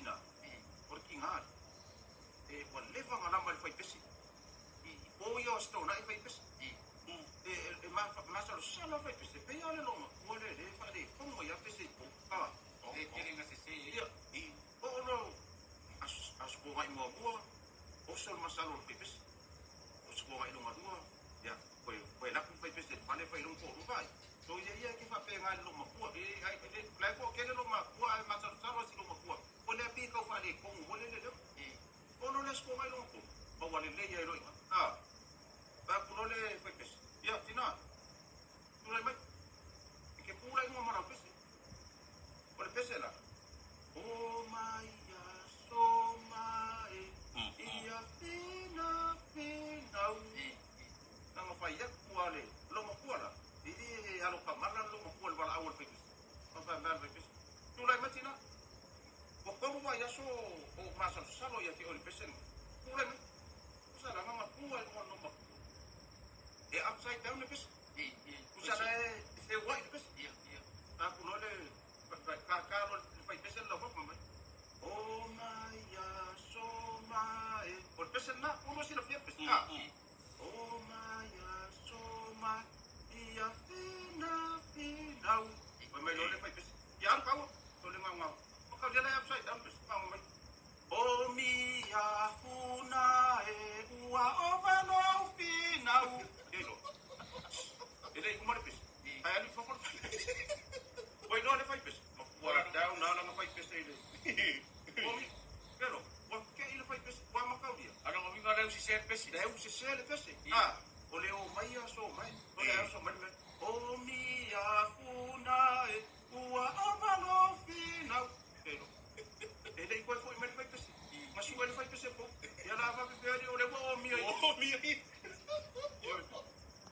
ina. Porque ngal. Wan leva ngala mal fai pesi. O yo sto na fai pesi. Ma sala fai pesi. Pe ale lo mo le fa de como ya pesi po. Quieren hacerse. Ya. O no. As ko ngai mo bua. O sol masalo fai pesi. O ko ngai lo madua. Ya. Ko la fai pesi. Pale fai lo ko vai. So ia ki fa pe ngai lo makua. Ai lai ko kele lo makua ai ma sala si lo makua. O le pi ko fa de ko mo le le. Ono les ko ngai lo ko. Ba wale le ia lo. Ba kuno le fai pesi. Ya tina. Tulai mai. Ke pula no mara pesi. O le pesi la. Oh my ya so mai. Ia fina fina. Nang fai ya kuale. Lo mo kuala. Ini alo kamara lo mo kuala bala awal fai pesi. Apa mer fai pesi. Tulai mai tina. Como vai ya so o masa salo ya ki o le pesi. Tulai mai. Usala mama kuala no mo. Upside down le pesi. Usala e white pesi. Aku no le kakalo le fai pesi lo mo. Oh my ya so my. O pesi na uno si lo fia pesi. Oh my ya so my. Ia fina fina. O me lo le fai pesi. Ya kau to le ngau. O kau dia le upside down pesi pa mo. Oh mi ya funa e ua ovalo fina. Elo. Ele como le pesi. Ai ali fofo. Oi no le fai pesi. Wa down na na fai pesi ele. Omi. Pero, wa ke ile fai pesi. Wa makau dia. Ano kami nga daw si Sir Pesi. Deu se le pesi. Ole o mai aso mai. Ole aso mai. O mi a funa e ua avalo fina. Elo. Ele ko foi mai fai pesi. Mas o ele fai pesi po. Ya la va pe ole o mi. Oh, mi.